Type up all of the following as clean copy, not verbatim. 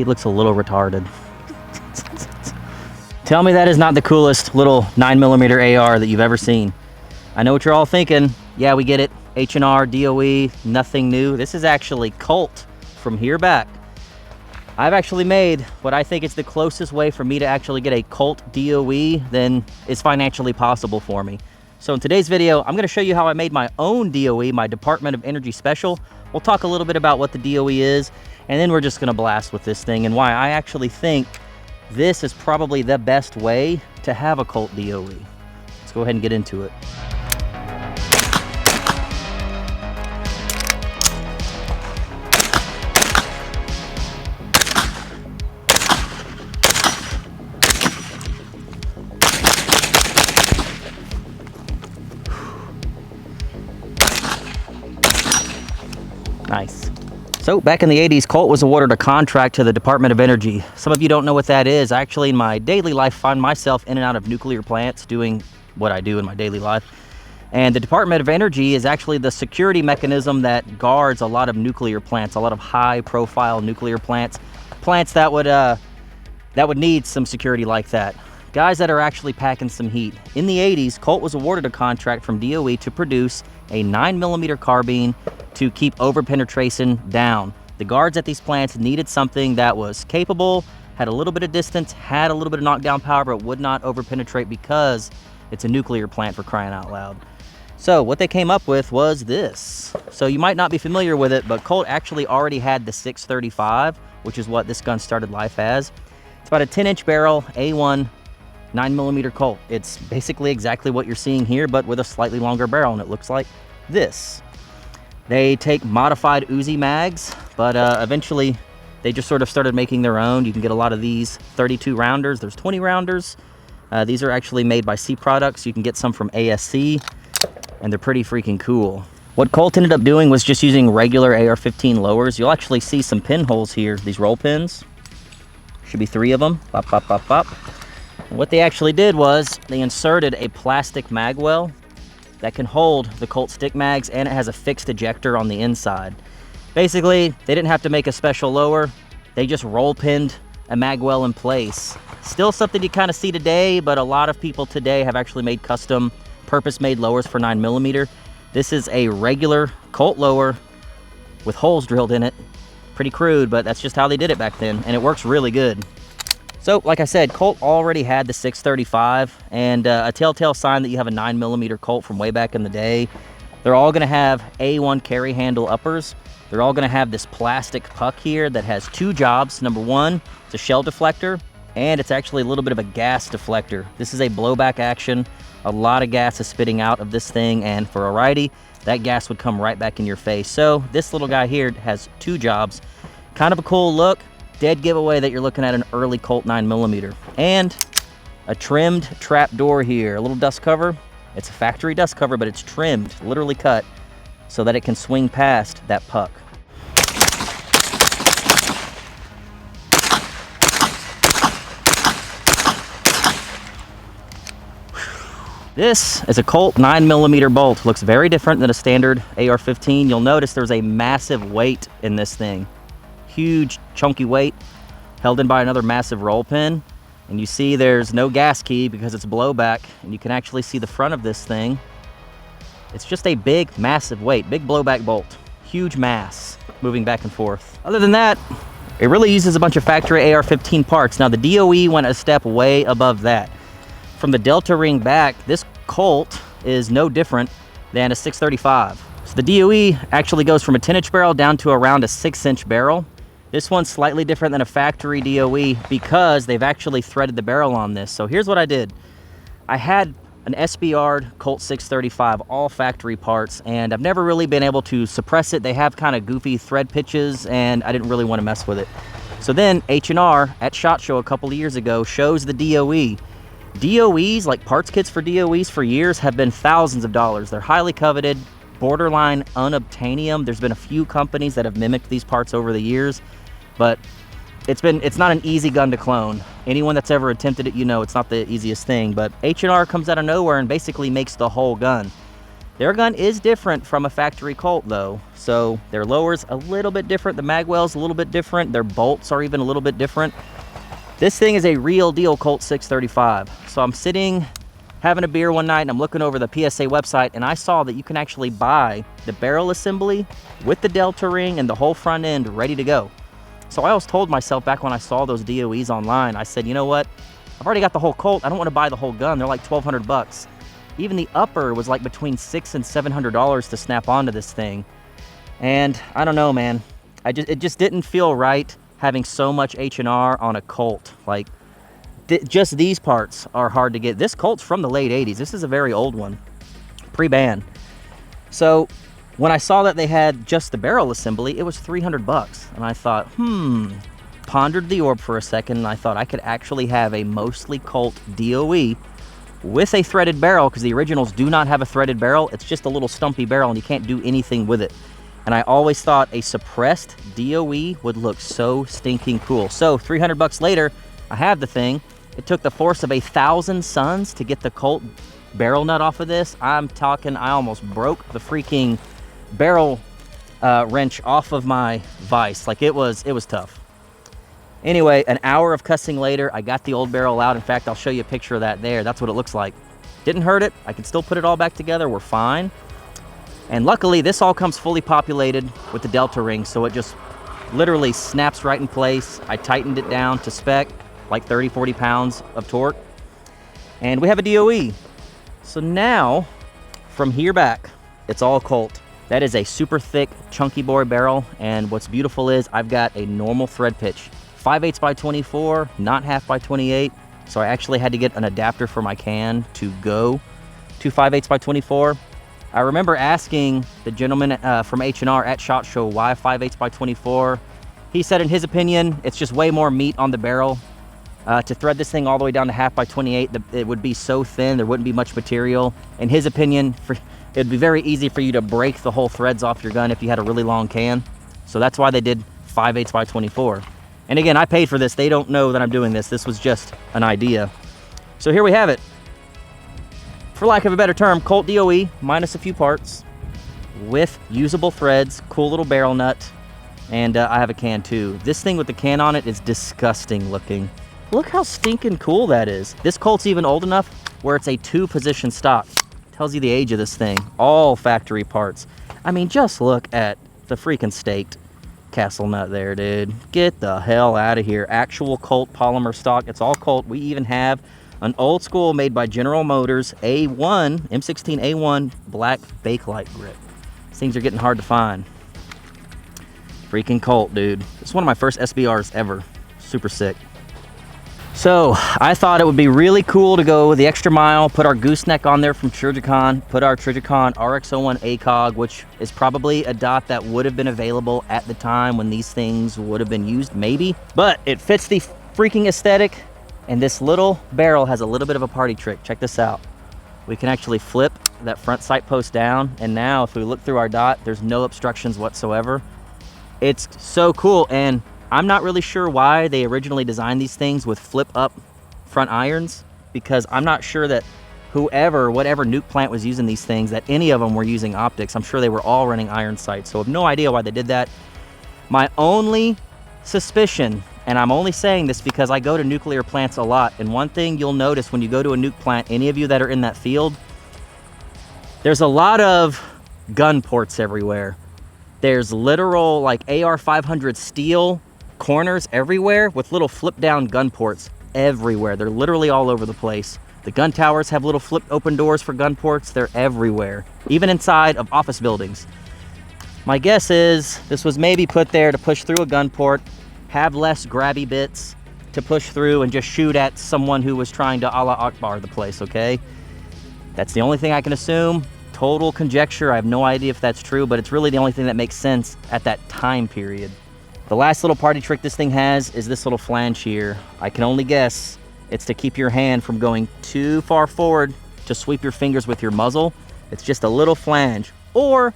He looks a little retarded. Tell me that is not the coolest little 9mm AR that you've ever seen. I know what you're all thinking. Yeah, we get it. H&R, DOE, nothing new. This is actually Colt from here back. I've actually made what I think is the closest way for me to actually get a Colt DOE than is financially possible for me. So in today's video, I'm going to show you how I made my own DOE, my Department of Energy Special. We'll talk a little bit about what the DOE is, and then we're just going to blast with this thing and why I actually think this is probably the best way to have a Colt DOE. Let's go ahead and get into it. Nice. So back in the 80s, Colt was awarded a contract to the Department of Energy. Some of you don't know what that is. I actually, in my daily life, find myself in and out of nuclear plants doing what I do in my daily life. And the Department of Energy is actually the security mechanism that guards a lot of nuclear plants, a lot of high-profile nuclear plants, plants that would need some security like that. Guys that are actually packing some heat. In the 80s, Colt was awarded a contract from DOE to produce a 9mm carbine to keep overpenetration down. The guards at these plants needed something that was capable, had a little bit of distance, had a little bit of knockdown power, but would not overpenetrate because it's a nuclear plant, for crying out loud. So what they came up with was this. So you might not be familiar with it, but Colt actually already had the 635, which is what this gun started life as. It's about a 10-inch barrel, A1, 9mm Colt. It's basically exactly what you're seeing here, but with a slightly longer barrel, and it looks like this. They take modified Uzi mags, but eventually they just sort of started making their own. You can get a lot of these 32 rounders. There's 20 rounders. These are actually made by C Products. You can get some from ASC, and they're pretty freaking cool. What Colt ended up doing was just using regular AR-15 lowers. You'll actually see some pinholes here, these roll pins. Should be 3 of them. Pop, pop, pop, pop. And what they actually did was they inserted a plastic mag well that can hold the Colt stick mags, and it has a fixed ejector on the inside. Basically, they didn't have to make a special lower. They just roll pinned a mag well in place. Still something you kind of see today, but a lot of people today have actually made custom purpose-made lowers for 9mm. This is a regular Colt lower with holes drilled in it. Pretty crude, but that's just how they did it back then, and it works really good. So, like I said, Colt already had the 635, and a telltale sign that you have a 9mm Colt from way back in the day. They're all going to have A1 carry handle uppers. They're all going to have this plastic puck here that has 2 jobs. Number 1, it's a shell deflector, and it's actually a little bit of a gas deflector. This is a blowback action. A lot of gas is spitting out of this thing, and for a righty, that gas would come right back in your face. So this little guy here has 2 jobs. Kind of a cool look. Dead giveaway that you're looking at an early Colt 9mm. And a trimmed trap door here. A little dust cover. It's a factory dust cover, but it's trimmed, literally cut, so that it can swing past that puck. This is a Colt 9mm bolt. Looks very different than a standard AR-15. You'll notice there's a massive weight in this thing. Huge chunky weight held in by another massive roll pin, and you see there's no gas key because it's blowback, and you can actually see the front of this thing. It's just a big massive weight, big blowback bolt, huge mass moving back and forth. Other than that, it really uses a bunch of factory AR-15 parts. Now the DOE went a step way above that. From the delta ring back, this Colt is no different than a 635. So the DOE actually goes from a 10-inch barrel down to around a 6-inch barrel. This one's slightly different than a factory DOE because they've actually threaded the barrel on this. So here's what I did. I had an SBR Colt 635, all factory parts, and I've never really been able to suppress it. They have kind of goofy thread pitches, and I didn't really want to mess with it. So then H&R at SHOT Show a couple of years ago shows the DOE. DOEs, like parts kits for DOEs for years, have been thousands of dollars. They're highly coveted, borderline unobtainium. There's been a few companies that have mimicked these parts over the years, but it's not an easy gun to clone. Anyone that's ever attempted it, you know it's not the easiest thing, but H&R comes out of nowhere and basically makes the whole gun. Their gun is different from a factory Colt though. So their lower's a little bit different. The magwell's a little bit different. Their bolts are even a little bit different. This thing is a real deal Colt 635. So I'm sitting having a beer one night and I'm looking over the PSA website and I saw that you can actually buy the barrel assembly with the Delta ring and the whole front end ready to go. So I always told myself back when I saw those DOEs online, I said, you know what? I've already got the whole Colt. I don't want to buy the whole gun. They're like $1,200. Even the upper was like between $600 and $700 to snap onto this thing. And I don't know, man. It just didn't feel right having so much H&R on a Colt. Like, just these parts are hard to get. This Colt's from the late 80s. This is a very old one, pre-ban. So when I saw that they had just the barrel assembly, it was $300. And I thought, pondered the orb for a second, and I thought I could actually have a mostly Colt DOE with a threaded barrel, because the originals do not have a threaded barrel. It's just a little stumpy barrel and you can't do anything with it. And I always thought a suppressed DOE would look so stinking cool. So $300 later, I have the thing. It took the force of 1,000 suns to get the Colt barrel nut off of this. I'm talking, I almost broke the freaking barrel wrench off of my vise. Like, it was tough. Anyway, an hour of cussing later, I got the old barrel out. In fact, I'll show you a picture of that there. That's what it looks like. Didn't hurt it. I can still put it all back together. We're fine. And luckily, this all comes fully populated with the Delta ring, so it just literally snaps right in place. I tightened it down to spec, like 30, 40 pounds of torque. And we have a DOE. So now, from here back, it's all Colt. That is a super thick, chunky bore barrel. And what's beautiful is I've got a normal thread pitch. 5/8 by 24, not half by 28. So I actually had to get an adapter for my can to go to 5/8 by 24. I remember asking the gentleman from H&R at SHOT Show why 5/8 by 24. He said in his opinion, it's just way more meat on the barrel. To thread this thing all the way down to half by 28, it would be so thin, there wouldn't be much material. In his opinion, it'd be very easy for you to break the whole threads off your gun if you had a really long can. So that's why they did 5/8 by 24. And again, I paid for this. They don't know that I'm doing this. This was just an idea. So here we have it. For lack of a better term, Colt DOE minus a few parts with usable threads, cool little barrel nut, and I have a can too. This thing with the can on it is disgusting looking. Look how stinking cool that is. This Colt's even old enough where it's a 2-position stock. Tells you the age of this thing. All factory parts. I mean, just look at the freaking staked castle nut there, dude. Get the hell out of here. Actual Colt polymer stock. It's all Colt. We even have an old school made by General Motors A1, M16 A1 black Bakelite grip. These things are getting hard to find. Freaking Colt, dude. This is one of my first SBRs ever. Super sick. So I thought it would be really cool to go the extra mile, put our gooseneck on there from Trijicon, put our Trijicon RX-01 ACOG, which is probably a dot that would have been available at the time when these things would have been used, maybe. But it fits the freaking aesthetic, and this little barrel has a little bit of a party trick. Check this out. We can actually flip that front sight post down, and now if we look through our dot, there's no obstructions whatsoever. It's so cool, and I'm not really sure why they originally designed these things with flip-up front irons, because I'm not sure that whatever nuke plant was using these things, that any of them were using optics. I'm sure they were all running iron sights, so I have no idea why they did that. My only suspicion, and I'm only saying this because I go to nuclear plants a lot, and one thing you'll notice when you go to a nuke plant, any of you that are in that field, there's a lot of gun ports everywhere. There's literal like AR-500 steel corners everywhere with little flip down gun ports everywhere. They're literally all over the place. The gun towers have little flip open doors for gun ports. They're everywhere, even inside of office buildings. My guess is this was maybe put there to push through a gun port, have less grabby bits to push through and just shoot at someone who was trying to Allah Akbar the place, okay? That's the only thing I can assume. Total conjecture. I have no idea if that's true, but it's really the only thing that makes sense at that time period. The last little party trick this thing has is this little flange here. I can only guess it's to keep your hand from going too far forward to sweep your fingers with your muzzle. It's just a little flange. Or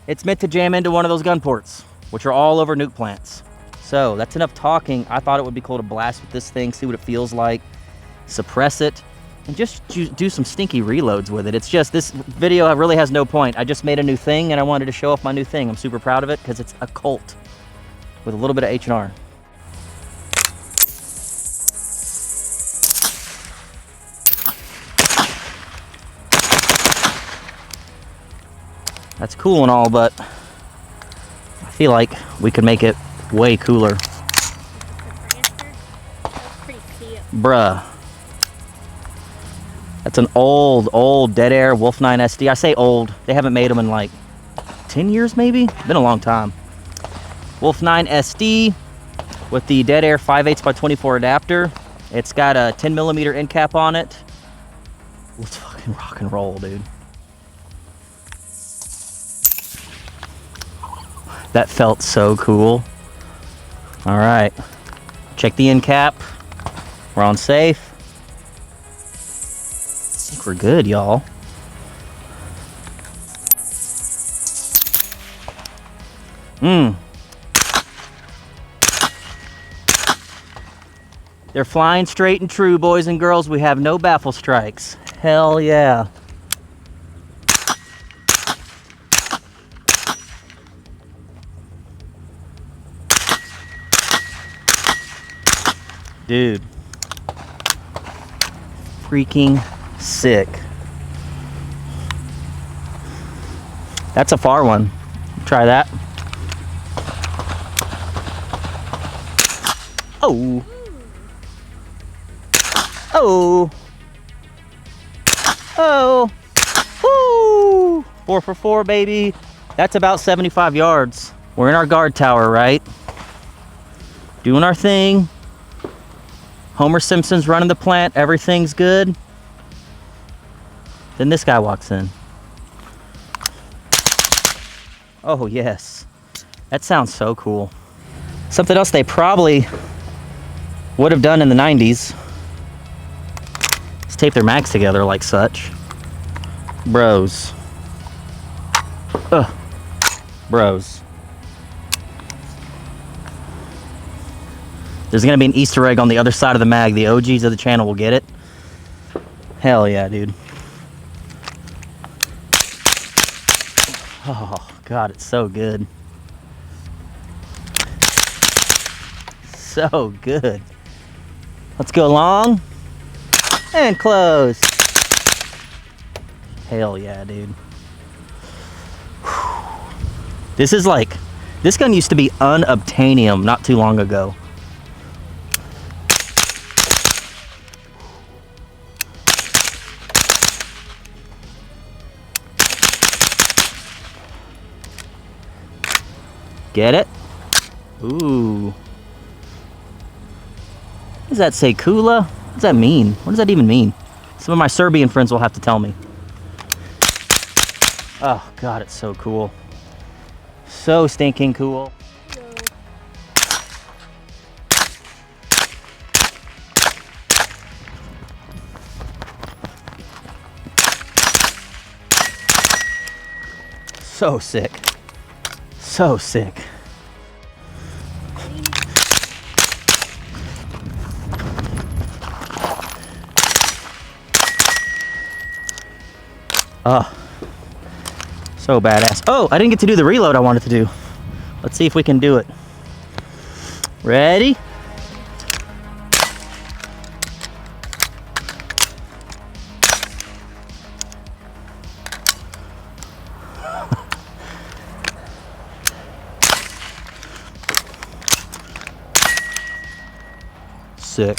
it's meant to jam into one of those gun ports, which are all over nuke plants. So that's enough talking. I thought it would be cool to blast with this thing, see what it feels like, suppress it, and just do some stinky reloads with it. It's just, this video really has no point. I just made a new thing and I wanted to show off my new thing. I'm super proud of it because it's a Colt with a little bit of H&R. That's cool and all, but I feel like we could make it way cooler. Bruh. That's an old Dead Air Wolf 9 SD. I say old. They haven't made them in like 10 years maybe? Been a long time. Wolf 9 SD with the Dead Air 5/8x24 adapter. It's got a 10mm end cap on it. Let's fucking rock and roll, dude. That felt so cool. All right, check the end cap. We're on safe. I think we're good, y'all. They're flying straight and true, boys and girls. We have no baffle strikes. Hell yeah. Dude. Freaking sick. That's a far one. Try that. Oh. Oh. Oh. Woo. 4 for 4, baby. That's about 75 yards. We're in our guard tower, right? Doing our thing. Homer Simpson's running the plant. Everything's good. Then this guy walks in. Oh, yes. That sounds so cool. Something else they probably would have done in the 90s is tape their mags together like such. Bros. Ugh. Bros. There's gonna be an Easter egg on the other side of the mag. The OGs of the channel will get it. Hell yeah, dude. Oh, God, it's so good. So good. Let's go long and close. Hell yeah, dude. This is like, this gun used to be unobtainium not too long ago. Get it? Ooh. What does that say, Kula? What does that mean? What does that even mean? Some of my Serbian friends will have to tell me. Oh, God, it's so cool. So stinking cool. So sick. So sick. Oh, so badass. Oh, I didn't get to do the reload I wanted to do. Let's see if we can do it. Ready? Sick.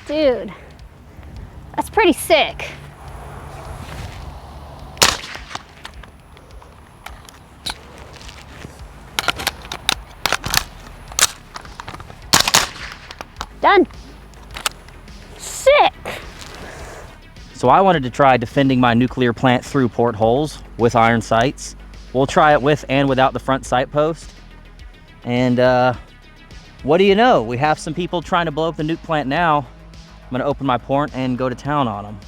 Dude, that's pretty sick. Done. So I wanted to try defending my nuclear plant through portholes with iron sights. We'll try it with and without the front sight post. And what do you know? We have some people trying to blow up the nuke plant now. I'm gonna open my port and go to town on them.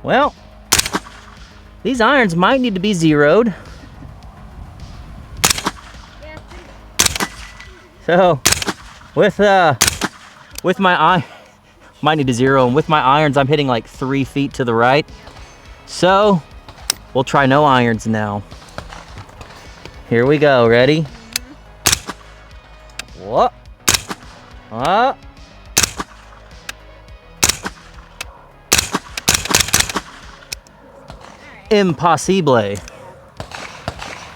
Well, these irons might need to be zeroed. So, with my eye, might need to zero them. With my irons, I'm hitting like 3 feet to the right. So, we'll try no irons now. Here we go. Ready? What? What? Impossible.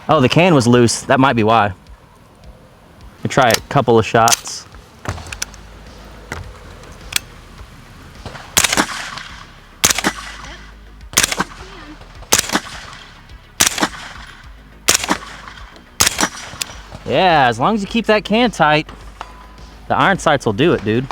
Oh, the can was loose. That might be why. I'll try a couple of shots. Yeah, as long as you keep that can tight, the iron sights will do it, dude.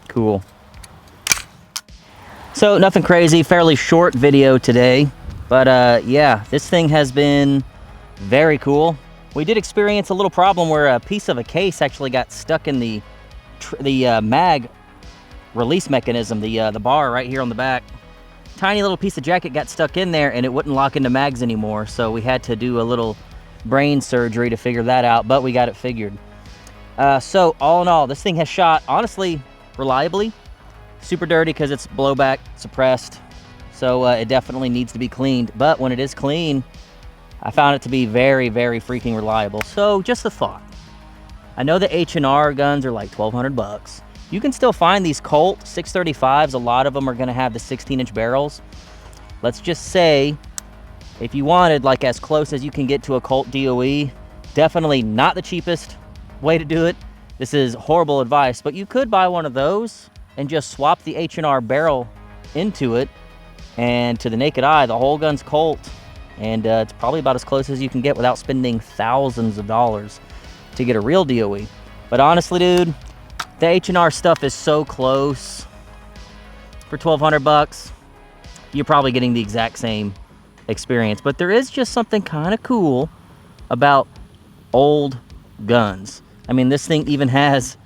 Cool. So nothing crazy, fairly short video today, but yeah, this thing has been very cool. We did experience a little problem where a piece of a case actually got stuck in the mag release mechanism, the bar right here on the back. Tiny little piece of jacket got stuck in there and it wouldn't lock into mags anymore, so we had to do a little brain surgery to figure that out, but we got it figured. So all in all, this thing has shot, honestly, reliably. Super dirty because it's blowback suppressed, so it definitely needs to be cleaned. But when it is clean, I found it to be very, very freaking reliable. So just a thought. I know the H&R guns are like 1,200 bucks. You can still find these Colt 635s. A lot of them are going to have the 16-inch barrels. Let's just say, if you wanted like as close as you can get to a Colt DOE, definitely not the cheapest way to do it. This is horrible advice, but you could buy one of those and just swap the H&R barrel into it, and to the naked eye, the whole gun's Colt, and it's probably about as close as you can get without spending thousands of dollars to get a real DOE. But honestly, dude, the H&R stuff is so close. For 1,200 bucks, you're probably getting the exact same experience. But there is just something kind of cool about old guns. I mean, this thing even has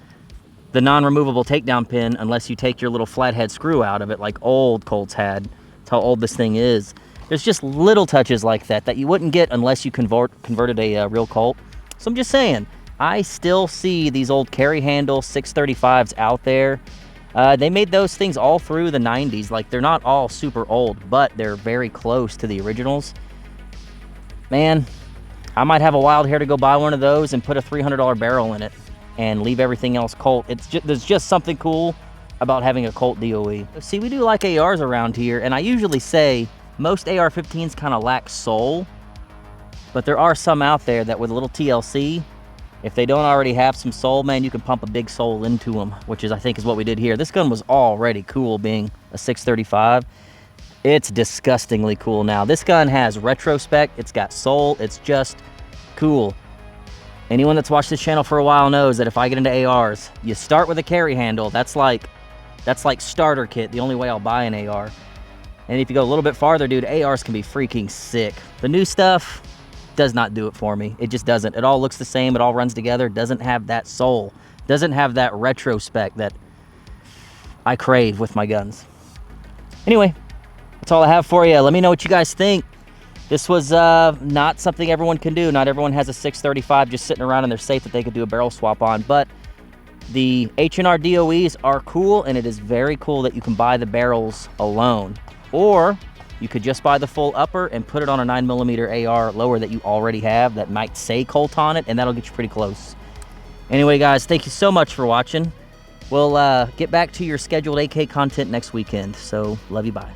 the non-removable takedown pin unless you take your little flathead screw out of it like old Colts had. That's how old this thing is. There's just little touches like that that you wouldn't get unless you converted a real Colt. So I'm just saying, I still see these old carry handle 635s out there. They made those things all through the 90s. Like, they're not all super old, but they're very close to the originals. Man, I might have a wild hair to go buy one of those and put a $300 barrel in it and leave everything else Colt. There's just something cool about having a Colt DOE. See, we do like ARs around here, and I usually say most AR-15s kind of lack soul, but there are some out there that with a little TLC, if they don't already have some soul, man, you can pump a big soul into them, which is, I think, is what we did here. This gun was already cool being a 635. It's disgustingly cool now. This gun has retrospect, it's got soul, it's just cool. Anyone that's watched this channel for a while knows that if I get into ARs, you start with a carry handle. That's like starter kit, the only way I'll buy an AR. And if you go a little bit farther, dude, ARs can be freaking sick. The new stuff does not do it for me. It just doesn't. It all looks the same. It all runs together. Doesn't have that soul. Doesn't have that retrospect that I crave with my guns. Anyway, that's all I have for you. Let me know what you guys think. This was not something everyone can do. Not everyone has a 635 just sitting around in their safe that they could do a barrel swap on. But the H&R DOEs are cool, and it is very cool that you can buy the barrels alone. Or you could just buy the full upper and put it on a 9mm AR lower that you already have that might say Colt on it, and that'll get you pretty close. Anyway, guys, thank you so much for watching. We'll get back to your scheduled AK content next weekend. So, love you, bye.